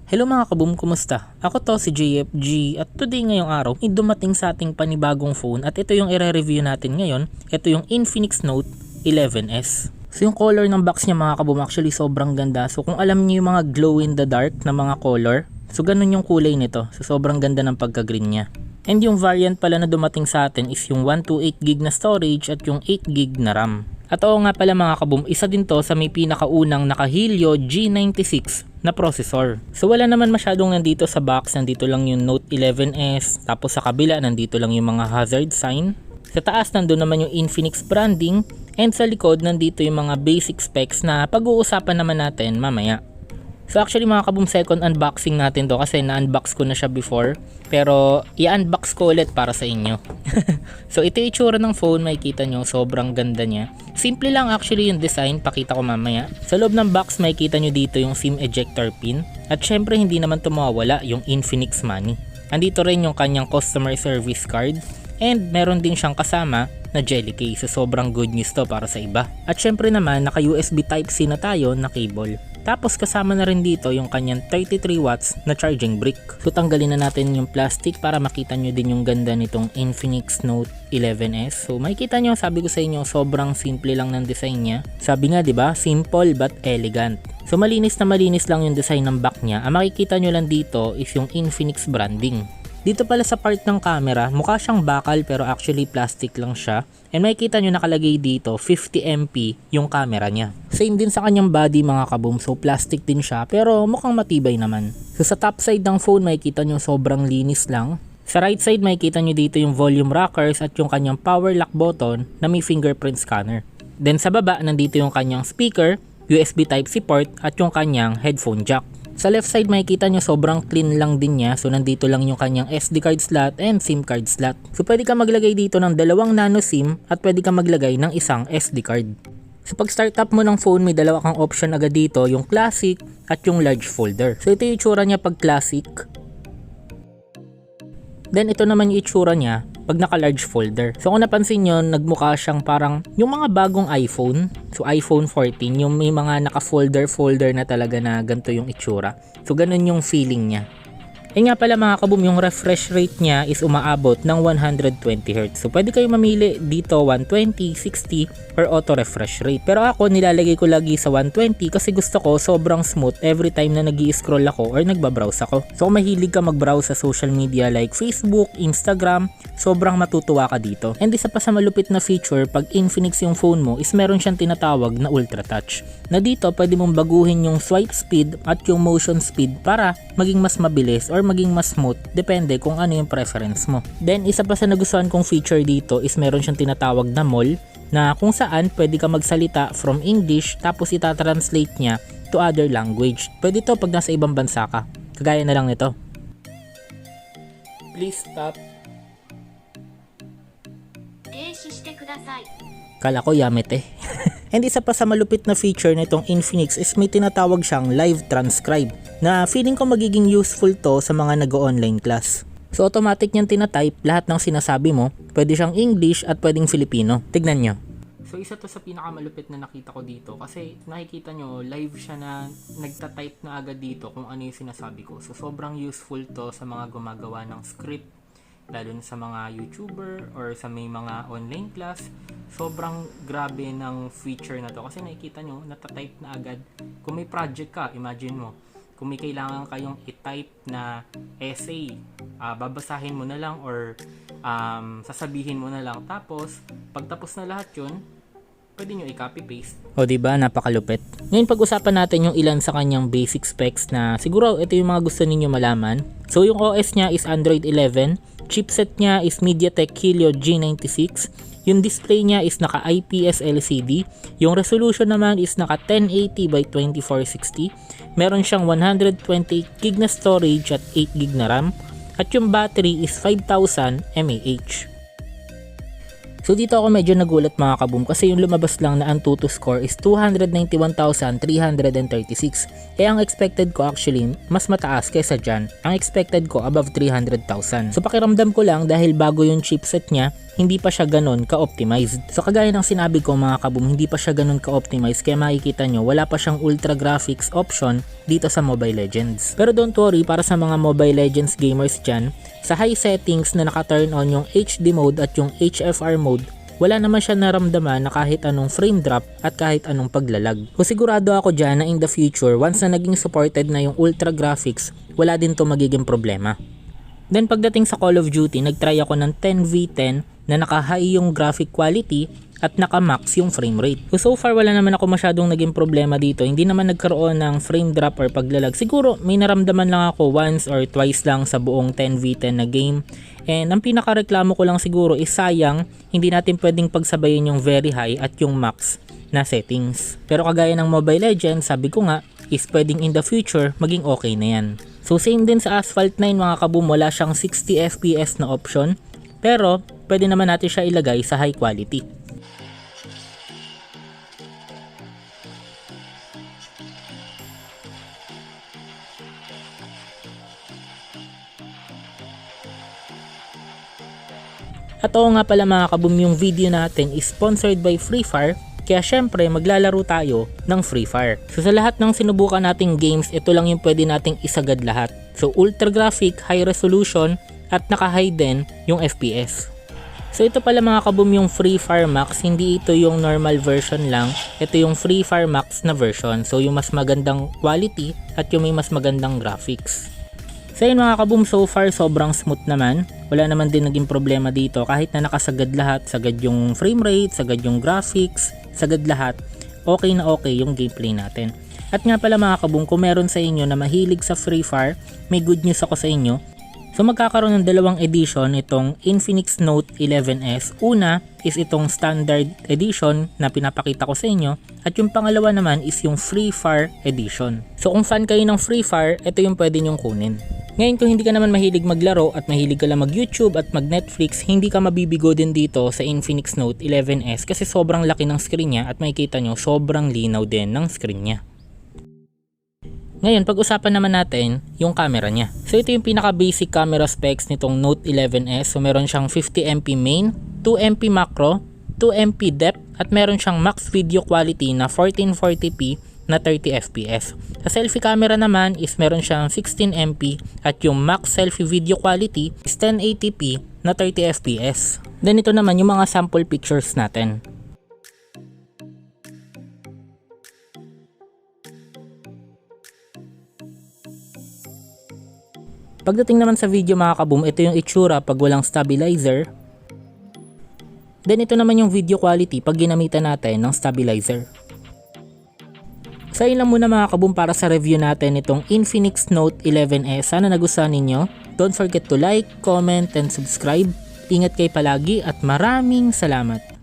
Hello mga kaboom, kumusta? Ako to si Jeyepji at today ngayong araw ay dumating sa ating panibagong phone at ito yung i-review natin ngayon. Ito yung INFINIX Note 11S. So yung color ng box niya mga kaboom actually sobrang ganda. So kung alam niyo yung mga glow in the dark na mga color, so ganun yung kulay nito. So sobrang ganda ng pagka-green niya. And yung variant pala na dumating sa atin is yung 128GB na storage at yung 8GB na RAM. At oo nga pala mga kaboom, isa din to sa may pinakaunang naka-Helio G96 na processor. So wala naman masyadong nandito sa box, nandito lang yung Note 11S, tapos sa kabila nandito lang yung mga hazard sign. Sa taas nandun naman yung Infinix branding, and sa likod nandito yung mga basic specs na pag-uusapan naman natin mamaya. So actually mga kaboom, second unboxing natin to kasi na-unbox ko na siya before, pero i-unbox ko ulit para sa inyo. So ito yung itsura ng phone, makikita nyo sobrang ganda niya. Simple lang actually yung design, pakita ko mamaya. Sa loob ng box makikita nyo dito yung SIM ejector pin, at syempre hindi naman ito mawawala yung Infinix Money. Andito rin yung kanyang customer service card, and meron din siyang kasama na jelly case. So sobrang good news to para sa iba. At syempre naman naka USB Type-C na tayo na cable. Tapos kasama na rin dito yung kanyang 33 watts na charging brick. So tanggalin na natin yung plastic para makita nyo din yung ganda nitong Infinix Note 11S. So makikita nyo, sabi ko sa inyo, sobrang simple lang ng design niya. Sabi nga 'di ba, simple but elegant. So malinis na malinis lang yung design ng back niya. Ang makikita nyo lang dito is yung Infinix branding. Dito pala sa part ng camera, mukha siyang bakal pero actually plastic lang siya. And makikita nyo nakalagay dito 50MP yung camera niya. Same din sa kanyang body mga kaboom, so plastic din siya pero mukhang matibay naman. So sa top side ng phone makikita nyo sobrang linis lang. Sa right side makikita nyo dito yung volume rockers at yung kanyang power lock button na may fingerprint scanner. Then sa baba nandito yung kanyang speaker, USB Type-C port at yung kanyang headphone jack. Sa left side makikita nyo sobrang clean lang din niya, so nandito lang yung kanyang SD card slot and SIM card slot. So pwede ka maglagay dito ng 2 nano SIM at pwede ka maglagay ng isang SD card. So pag start up mo ng phone may dalawa kang option agad dito, yung classic at yung large folder. So ito yung itsura niya pag classic. Then ito naman yung itsura niya pag naka large folder. So kung napansin nyo, nagmukha siyang parang yung mga bagong iPhone. So iPhone 14, yung may mga naka folder na talaga na ganito yung itsura. So ganun yung feeling niya. E nga pala mga kaboom, yung refresh rate niya is umaabot ng 120Hz. So pwede kayo mamili dito 120, 60 or auto refresh rate. Pero ako nilalagay ko lagi sa 120 kasi gusto ko sobrang smooth every time na nag-i-scroll ako or nagbabrowse ako. So kung mahilig ka mag-browse sa social media like Facebook, Instagram, sobrang matutuwa ka dito. And isa pa sa malupit na feature pag Infinix yung phone mo is meron siyang tinatawag na Ultra Touch. Na dito pwede mong baguhin yung swipe speed at yung motion speed para maging mas mabilis or maging mas smooth, depende kung ano yung preference mo. Then isa pa sa nagustuhan kong feature dito is meron siyang tinatawag na mall na kung saan pwede ka magsalita from English tapos itatranslate niya to other language. Pwede to pag nasa ibang bansa ka. Kagaya na lang nito. Please stop. Kala ko yamete. And isa pa sa malupit na feature nitong Infinix is may tinatawag siyang live transcribe na feeling ko magiging useful to sa mga nag-online class. So automatic niyang tinatype lahat ng sinasabi mo, pwede siyang English at pwedeng Filipino. Tignan nyo. So isa to sa pinakamalupit na nakita ko dito kasi nakikita nyo live siya na nagtatype na agad dito kung ano yung sinasabi ko. So sobrang useful to sa mga gumagawa ng script, lalo na sa mga YouTuber or sa may mga online class. Sobrang grabe ng feature na to kasi nakikita nyo natatype na agad. Kung may project ka, imagine mo, kung may kailangan kayong i-type na essay, babasahin mo na lang or sasabihin mo na lang, tapos pagtapos na lahat yun, pwede nyo i-copy paste. O diba, napakalupit. Ngayon pag-usapan natin yung ilan sa kanyang basic specs na siguro ito yung mga gusto ninyo malaman. So yung OS niya is Android 11, chipset niya is MediaTek Helio G96, yung display niya is naka IPS LCD, yung resolution naman is naka 1080 by 2460, meron siyang 128GB na storage at 8GB na RAM, at yung battery is 5000 mAh. So dito ako medyo nagulat mga kaboom kasi yung lumabas lang na Antutu score is 291,336. Ang expected ko actually mas mataas kaysa dyan. Ang expected ko above 300,000. So pakiramdam ko lang dahil bago yung chipset niya, hindi pa siya ganun ka-optimized. So kagaya ng sinabi ko mga kaboom, hindi pa siya ganun ka-optimized kaya makikita nyo wala pa siyang ultra graphics option dito sa Mobile Legends. Pero don't worry, para sa mga Mobile Legends gamers dyan, sa high settings na naka-turn on yung HD mode at yung HFR mode, wala naman siya naramdaman na kahit anong frame drop at kahit anong paglalag. So sigurado ako dyan na in the future, once na naging supported na yung ultra graphics, wala din to magiging problema. Then pagdating sa Call of Duty, nagtry ako ng 10v10 na naka-high yung graphic quality at naka-max yung frame rate. So far wala naman ako masyadong naging problema dito. Hindi naman nagkaroon ng frame drop or paglalag. Siguro may naramdaman lang ako once or twice lang sa buong 10v10 na game. And ang pinakareklamo ko lang siguro is sayang hindi natin pwedeng pagsabayin yung very high at yung max na settings. Pero kagaya ng Mobile Legends, sabi ko nga, is pwedeng in the future maging okay na yan. So same din sa Asphalt 9 mga kaboom, wala siyang 60 FPS na option. Pero pwede naman natin siya ilagay sa high quality. At oo nga pala mga kaboom, yung video natin is sponsored by Free Fire. Kaya syempre maglalaro tayo ng Free Fire. So sa lahat ng sinubukan nating games, ito lang yung pwede nating isagad lahat. So ultra graphic, high resolution, at naka-high din yung FPS. So ito pala mga kaboom yung Free Fire Max, hindi ito yung normal version lang. Ito yung Free Fire Max na version. So yung mas magandang quality at yung may mas magandang graphics. So yun mga kaboom, so far sobrang smooth naman. Wala naman din naging problema dito kahit na nakasagad lahat. Sagad yung frame rate, sagad yung graphics, sagad lahat. Okay na okay yung gameplay natin. At nga pala mga kaboom, kung meron sa inyo na mahilig sa Free Fire, may good news ako sa inyo. So magkakaroon ng dalawang edition itong INFINIX Note 11S. Una is itong standard edition na pinapakita ko sa inyo. At yung pangalawa naman is yung Free Fire edition. So kung fan kayo ng Free Fire, ito yung pwede nyong kunin. Ngayon kung hindi ka naman mahilig maglaro at mahilig ka lang mag YouTube at mag Netflix, hindi ka mabibigo din dito sa INFINIX Note 11S kasi sobrang laki ng screen niya at makikita nyo sobrang linaw din ng screen niya. Ngayon pag-usapan naman natin yung camera niya. So ito yung pinaka basic camera specs nitong Note 11S. So meron siyang 50MP main, 2MP macro, 2MP depth at meron siyang max video quality na 1440p na 30fps. Sa selfie camera naman is meron siyang 16MP at yung max selfie video quality is 1080p na 30fps. Then ito naman yung mga sample pictures natin. Pagdating naman sa video mga kaboom, ito yung itsura pag walang stabilizer. Then ito naman yung video quality pag ginamitan natin ng stabilizer. So yun lang muna mga kaboom para sa review natin itong INFINIX Note 11S. Sana nagustuhan ninyo. Don't forget to like, comment, and subscribe. Ingat kayo palagi at maraming salamat.